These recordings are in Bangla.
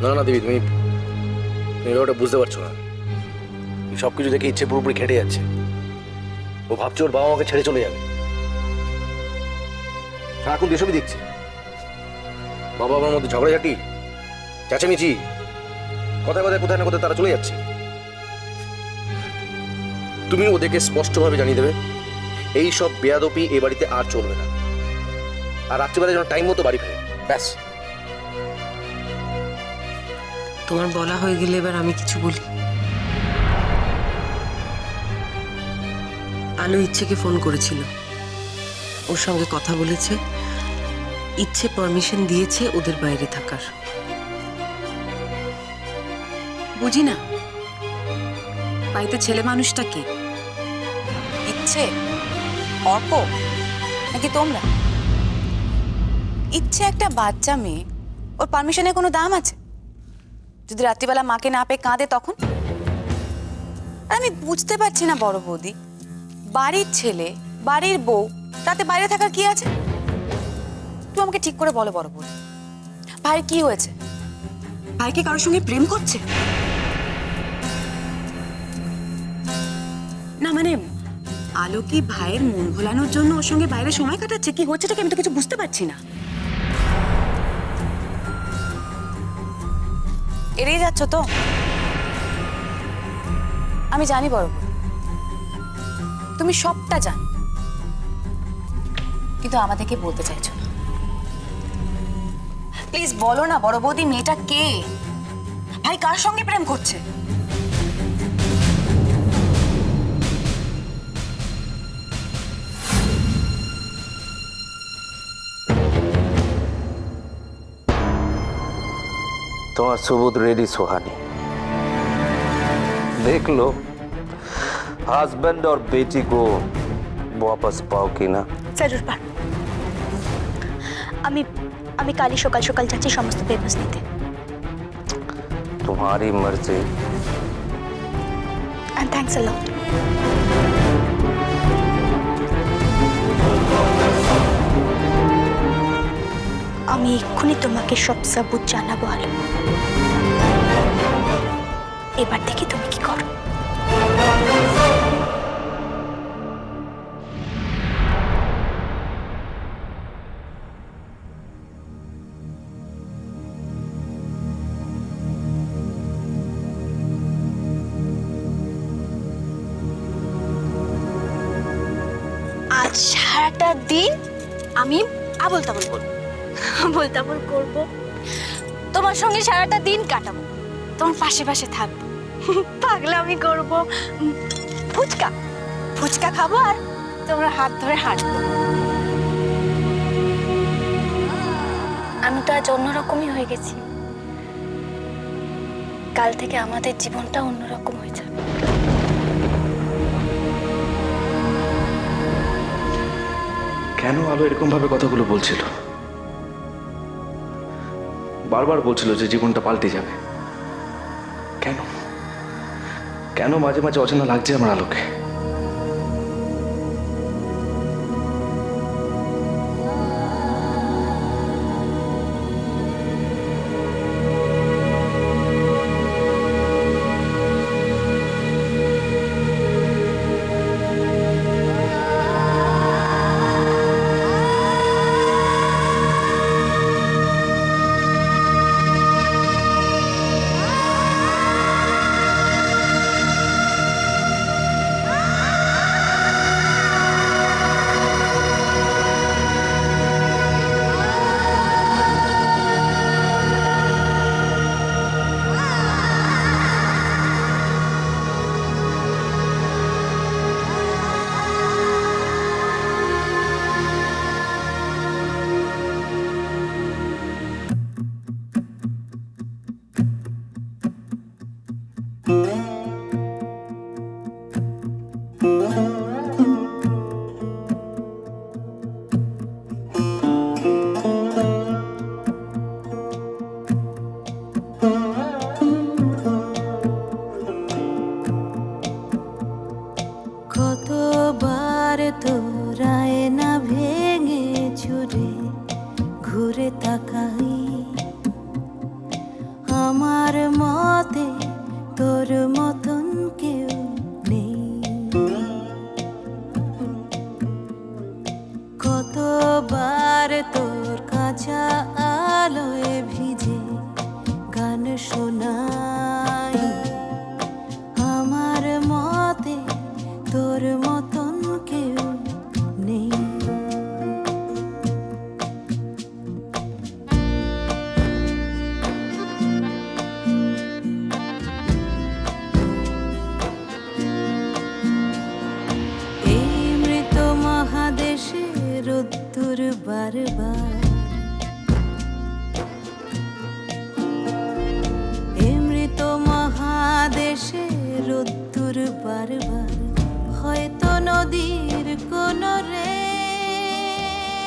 না না দিদি, তুমি ওটা বুঝতে পারছো না। সব কিছু দেখে ইচ্ছে পুরোপুরি খেটে যাচ্ছে। ও ভাবছে ওর বাবা মাকে ছেড়ে চলে যাবে। সারাক্ষণ এসবই দেখছি, বাবা মার মধ্যে ঝগড়াঝাটি, চেঁচামেচি, কথায় কথায় কোথায় না কোথায় তারা চলে যাচ্ছে। তুমি ওদেরকে স্পষ্টভাবে জানিয়ে দেবে এই সব বেয়াদপি এ বাড়িতে আর চলবে না, আর রাত্রিবেলা যেন টাইম মতো বাড়ি ফেরে, ব্যাস। তোমার বলা হয়ে গেলে এবার আমি কিছু বলি। আলো ইচ্ছেকে ফোন করেছিল, ওর সঙ্গে কথা বলেছে, ইচ্ছে পারমিশন দিয়েছে ওদের বাইরে থাকার। বুঝি না বাড়িতে ছেলে মানুষটা কে? ইচ্ছে, অর্ক নাকি তোমরা? ইচ্ছে একটা বাচ্চা মেয়ে, ওর পারমিশনের কোনো দাম আছে? যদি রাত্রিবেলা মাকে না পেয়ে কাঁদে তখন? আর আমি বুঝতে পারছি না বড় বৌদি, বাড়ির ছেলে বাড়ির বউ তাতে বাইরে থাকার কি আছে? তুমি আমাকে ঠিক করে বলো বড় বৌদি, ভাই কি হয়েছে? ভাইকে কারোর সঙ্গে প্রেম করছে? না মানে আলো কি ভাইয়ের মন ভোলানোর জন্য ওর সঙ্গে বাইরে সময় কাটাচ্ছে? কি হচ্ছেটাকে আমি তো কিছু বুঝতে পারছি না। এড়িয়ে যাচ্ছ তো? আমি জানি বড় বৌদি, তুমি সবটা জানো, কিন্তু আমাদেরকে বলতে চাইছো না। প্লিজ বলো না বড় বৌদি, মেয়েটা কে? ভাই কার সঙ্গে প্রেম করছে? তোমার सबूत रेडी सुहानी, देख लो हस्बैंड और बेटी को वापस पाओ कि ना। জরুর পার। আমি কালই সকাল সকাল যাচ্ছি সমস্ত পেপারস নিতে। तुम्हारी मर्जी। এন্ড থ্যাঙ্কস আ লট। আমি এক্ষুনি তোমাকে সব সাবুত জানাবো আলো। এবার দেখি তুমি কি করো। আজ সারাটা দিন আমি আবল তাবল করবো, আবল তাবল করবো, তোমার সঙ্গে সারাটা দিন কাটাবো, তোমার পাশে পাশে থাকবো, পাগলামি করবো, ফুচকা ফুচকা খাবো, আর তোমরা হাত ধরে হাঁটবো। আমি তো আজ অন্যরকমই হয়ে গেছি। কাল থেকে আমাদের জীবনটা অন্যরকম হয়ে যাবে। কেন আলো এরকম ভাবে কথাগুলো বলছিল? বারবার বলছিল যে জীবনটা পাল্টে যাবে। কেন কেন মাঝে মাঝে অচেনা লাগছে আমার আলোকে? কতবার তোরায় না ভেঙে ছুড়ে ঘুরে তাকাই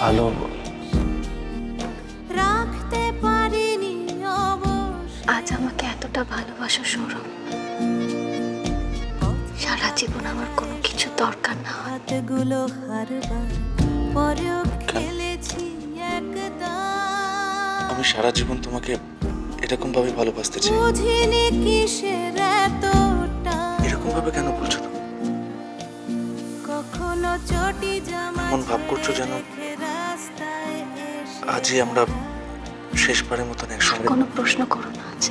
আলো, রাখতে পারিনি অবশ্য আজ আমাকে এতটা ভালোবাসো সৌরভ, সারা জীবন আমার কোনো কিছু দরকার না হয়। হাতগুলো হারবার পরেও খেলেছি একদম। আমি সারা জীবন তোমাকে এরকম ভাবে ভালোবাসতে চাই। বুঝিনি কিসের এতটা, এরকম ভাবে কেন বলছো তুমি? কখনো চটি জামা এমন ভাব করছো যেন ছেড়ে রাস্তায় এসে, আজই আমরা শেষবারের মতন একসঙ্গে। কোনো প্রশ্ন করো না আজ।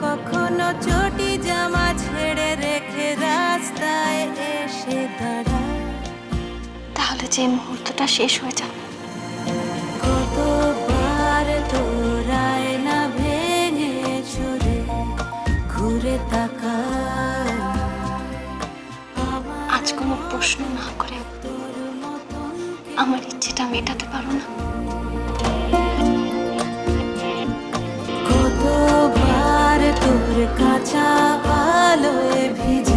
কখনো চটি জামা ছেড়ে রেখে রাস্তায় এসে দাঁড়ায়। তাহলে যে মুহূর্তটা শেষ হয়ে যাবে, কতবার তোরায় না ভেঙে চলে ঘুরে তাকায়, আজ কোনো প্রশ্ন না করে আমার ইচ্ছেটা মেটাতে পারো না? কতবার তোর কাঁচা আলোয় ভিজে